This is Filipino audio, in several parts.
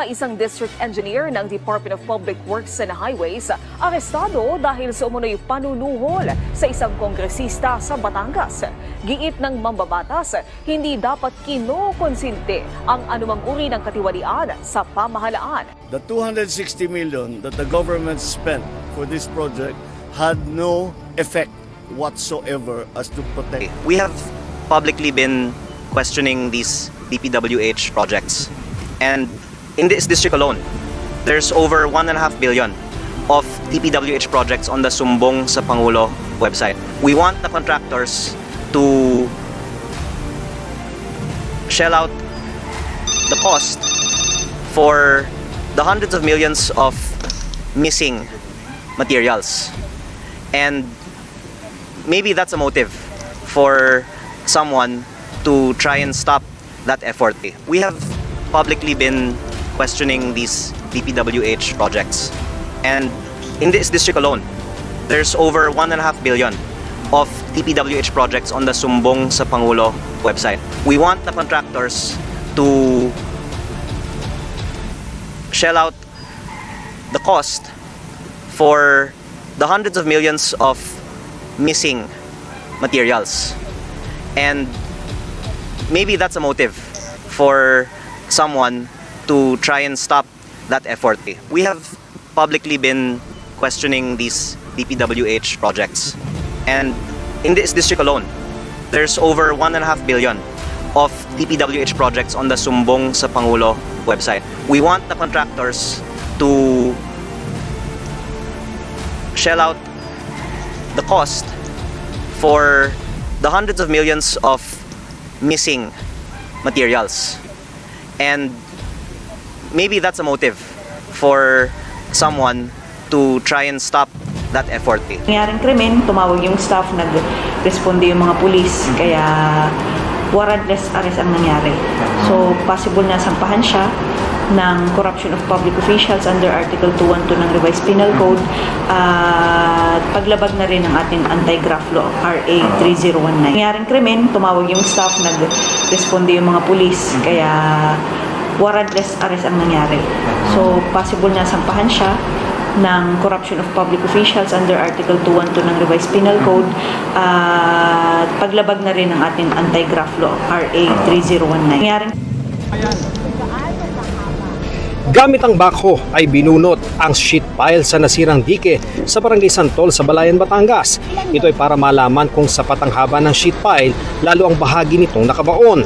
Isang district engineer ng Department of Public Works and Highways arestado dahil sa umunoy panunuhol sa isang kongresista sa Batangas. Giit ng mambabatas, hindi dapat kinokonsinte ang anumang uri ng katiwalian sa pamahalaan. The 260 million that the government spent for this project had no effect whatsoever as to protect. We have publicly been questioning these DPWH projects, and in this district alone, there's over 1.5 billion of DPWH projects on the Sumbong sa Pangulo website. We want the contractors to shell out the cost for the hundreds of millions of missing materials. And maybe that's a motive for someone to try and stop that effort. We have publicly been questioning these DPWH projects, and in this district alone, there's over 1.5 billion of DPWH projects on the Sumbong sa Pangulo website. We want the contractors to shell out the cost for the hundreds of millions of missing materials, and maybe that's a motive for someone to try and stop that effort. We have publicly been questioning these DPWH projects, and in this district alone, there's over 1.5 billion of DPWH projects on the Sumbong sa Pangulo website. We want the contractors to shell out the cost for the hundreds of millions of missing materials, and maybe that's a motive for someone to try and stop that effort. Nangyaring krimen, tumawag yung staff, nag-responde yung mga pulis, kaya warrantless arrest ang nangyari. So, possible na sampahan siya ng corruption of public officials under Article 212 ng Revised Penal Code at paglabag na rin ng ating anti-graft law, RA 3019. Nangyaring krimen, tumawag yung staff, nag-responde yung mga pulis, kaya warrantless arrest ang nangyari. So, possible na sampahan siya ng corruption of public officials under Article 212 ng Revised Penal Code at paglabag na rin ng ating anti-graft law, RA 3019. Gamit ang backhoe ay binunot ang sheet pile sa nasirang dike sa Barangay Santol sa Balayan, Batangas. Ito ay para malaman kung sapat ang haba ng sheet pile, lalo ang bahagi nitong nakabaon.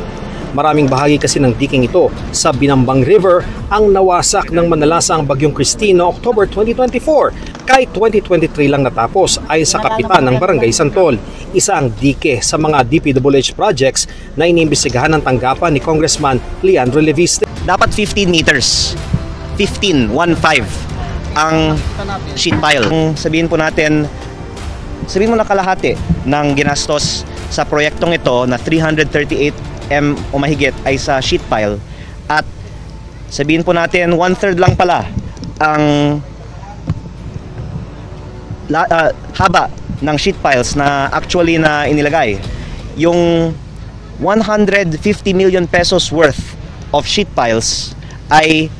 Maraming bahagi kasi ng diking ito sa Binambang River ang nawasak ng manalasang Bagyong Christine noong October 2024. Kahit 2023 lang natapos ay sa kapitan ng Barangay Santol. Isa ang dike sa mga DPWH projects na iniimbestigahan ng tanggapan ni Congressman Leandro Leviste. Dapat 15 meters, 15 ang sheet pile. Kung sabihin po natin, sabihin mo na kalahati ng ginastos sa proyektong ito na 338 o mahigit ay sa sheet pile, at sabihin po natin 1/3 lang pala ang haba ng sheet piles na actually na inilagay. Yung 150 million pesos worth of sheet piles ay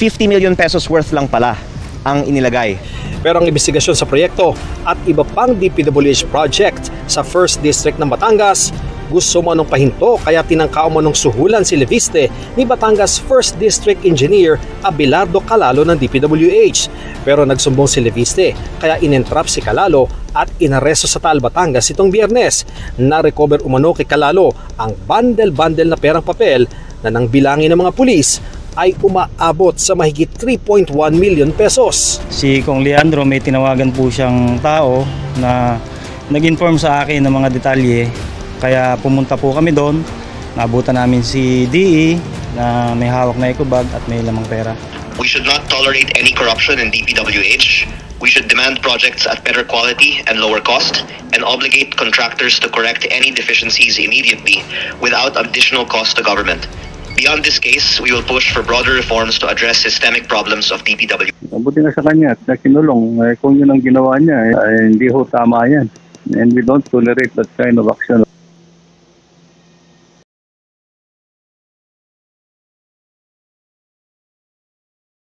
50 million pesos worth lang pala ang inilagay. Pero ang investigasyon sa proyekto at iba pang DPWH project sa 1st District ng Batangas, gusto mo anong pahinto kaya tinangka umanong suhulan si Leviste ni Batangas 1st District Engineer Abelardo Calalo ng DPWH. Pero nagsumbong si Leviste kaya inentrap si Calalo at inaresto sa Taal, Batangas itong Biyernes. Na-recover umano kay Calalo ang bundle-bundle na perang papel na nang bilangin ng mga pulis ay umaabot sa mahigit 3.1 million pesos. Si Kong Leandro, may tinawagan po siyang tao na nag-inform sa akin ng mga detalye. Kaya pumunta po kami doon, naabutan namin si DE na may hawak na eco-bag at may lamang pera. We should not tolerate any corruption in DPWH. We should demand projects at better quality and lower cost and obligate contractors to correct any deficiencies immediately without additional cost to government. Beyond this case, we will push for broader reforms to address systemic problems of DPWH. Mabuti na sa kanya at kinulong. Kung yun ang ginawa niya, hindi ho tama yan. And we don't tolerate that kind of action.